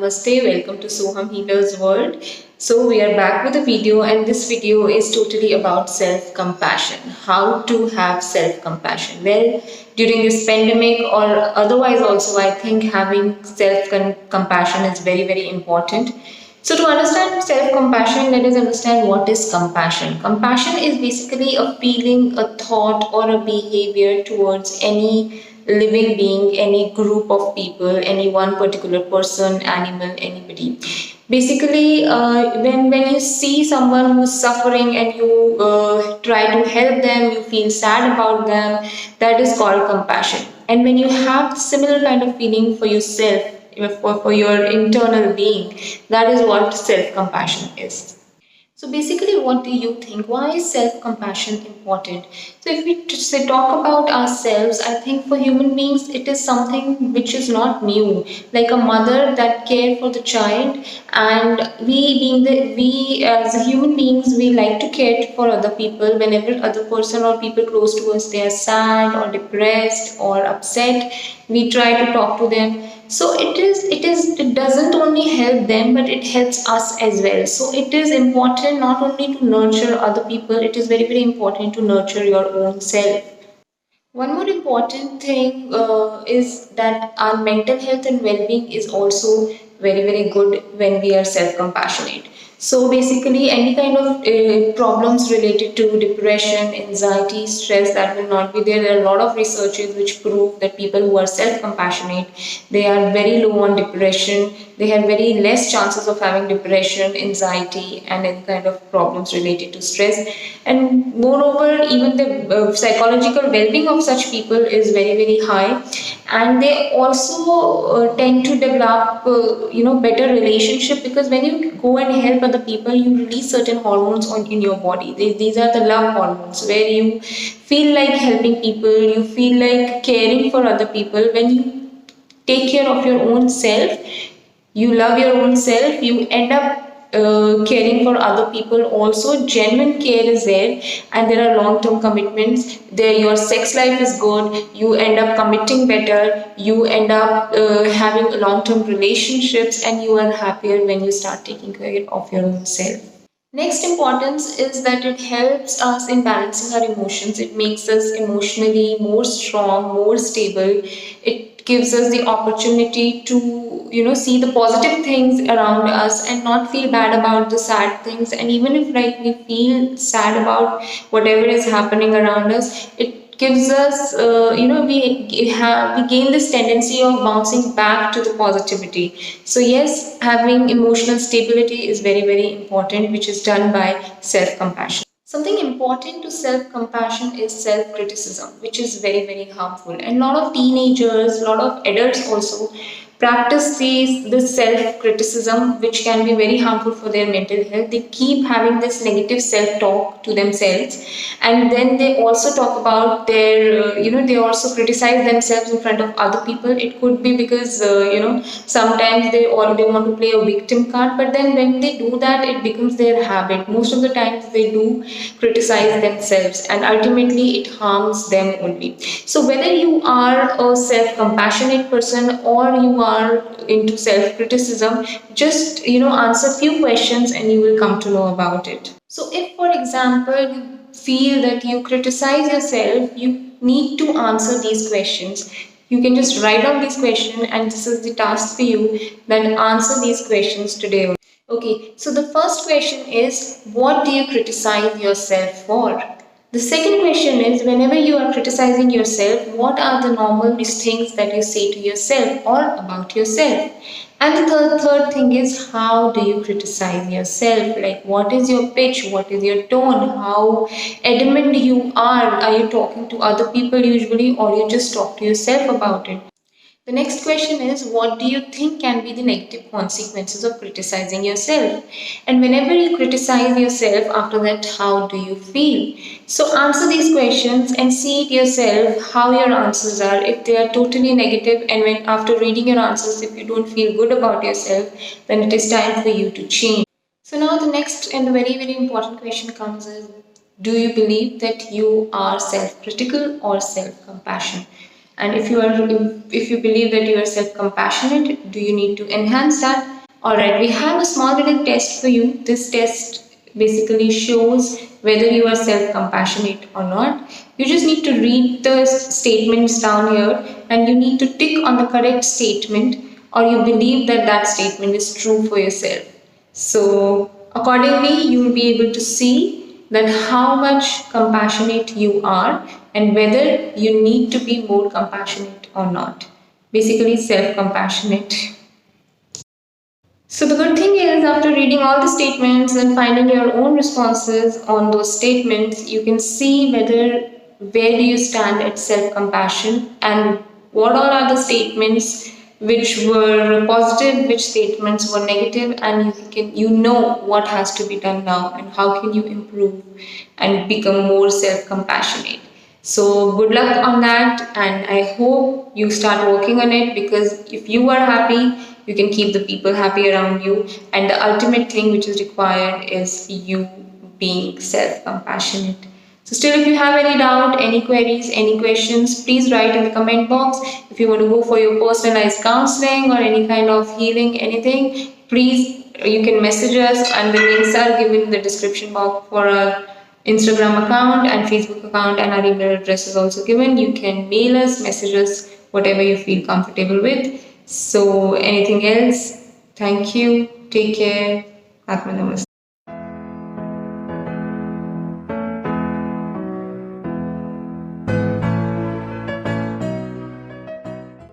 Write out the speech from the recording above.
Namaste, welcome to Sohum Healers World. So we are back with a video, and this video is totally about self-compassion. How to have self-compassion. Well, during this pandemic or otherwise also, I think having self-compassion is very important. So to understand self-compassion, let us understand what is compassion. Compassion is basically a feeling, a thought or a behavior towards any living being, any group of people, any one particular person, animal, anybody. Basically, when you see someone who's suffering and you try to help them, you feel sad about them, that is called compassion. And when you have similar kind of feeling for yourself, for your internal being, that is what self-compassion is. So basically, what do you think? Why is self-compassion important? So if we talk about ourselves, I think for human beings, it is something which is not new. Like a mother that care for the child, and we as human beings, we like to care for other people. Whenever other person or people close to us, they are sad or depressed or upset, we try to talk to them. So it doesn't only help them, but it helps us as well. So it is important not only to nurture other people, it is very important to nurture your own self. One more important thing is that our mental health and well-being is also very good when we are self-compassionate. So basically, any kind of problems related to depression, anxiety, stress, that will not be there. There are a lot of researches which prove that people who are self-compassionate, they are very low on depression. They have very less chances of having depression, anxiety, and any kind of problems related to stress. And moreover, even the psychological well-being of such people is very high, and they also tend to develop better relationship, because when you go and help other people, you release certain hormones in your body. These are the love hormones, where you feel like helping people, you feel like caring for other people. When you take care of your own self, you love your own self, you end up caring for other people also. Genuine care is there, and there are long-term commitments there. Your sex life is good, you end up committing better, you end up having long-term relationships, and you are happier when you start taking care of your own self. Next importance is that it helps us in balancing our emotions. It makes us emotionally more strong, more stable. It gives us the opportunity to see the positive things around us and not feel bad about the sad things. And even if we feel sad about whatever is happening around us, it gives us we gain this tendency of bouncing back to the positivity. So yes, having emotional stability is very important, which is done by self compassion. Something important to self-compassion is self-criticism, which is very harmful. And a lot of teenagers, a lot of adults also practice this self-criticism, which can be very harmful for their mental health. They keep having this negative self-talk to themselves, and then they also talk about their, they also criticize themselves in front of other people. It could be because, sometimes they want to play a victim card, but then when they do that, it becomes their habit. Most of the times they do criticize themselves, and ultimately it harms them only. So whether you are a self-compassionate person or you are into self-criticism, just answer few questions and you will come to know about it. So if, for example, you feel that you criticize yourself, you need to answer these questions. You can just write down these questions, and this is the task for you, that answer these questions today. Okay, so the first question is, what do you criticize yourself for? The second question is, whenever you are criticizing yourself, what are the normal things that you say to yourself or about yourself? And the third thing is, how do you criticize yourself? Like, what is your pitch? What is your tone? How adamant you are? Are you talking to other people usually, or you just talk to yourself about it? The next question is, what do you think can be the negative consequences of criticizing yourself? And whenever you criticize yourself, after that, how do you feel? So answer these questions and see it yourself how your answers are. If they are totally negative, and when after reading your answers, if you don't feel good about yourself, then it is time for you to change. So now the next and the very important question comes is, do you believe that you are self-critical or self-compassion? And if you believe that you are self-compassionate, do you need to enhance that? All right, we have a small little test for you. This test basically shows whether you are self-compassionate or not. You just need to read the statements down here and you need to tick on the correct statement, or you believe that that statement is true for yourself. So accordingly, you will be able to see that how much compassionate you are and whether you need to be more compassionate or not. Basically, self-compassionate. So the good thing is, after reading all the statements and finding your own responses on those statements, you can see where do you stand at self-compassion and what all are the statements which were positive, which statements were negative, and you know what has to be done now and how can you improve and become more self-compassionate. So good luck on that, and I hope you start working on it, because if you are happy, you can keep the people happy around you, and the ultimate thing which is required is you being self-compassionate. So still, if you have any doubt, any queries, any questions, please write in the comment box. If you want to go for your personalized counseling or any kind of healing, anything, please, you can message us, and the links are given in the description box for our Instagram account and Facebook account, and our email address is also given. You can mail us, message us, whatever you feel comfortable with. So anything else? Thank you. Take care. Atma Namaste.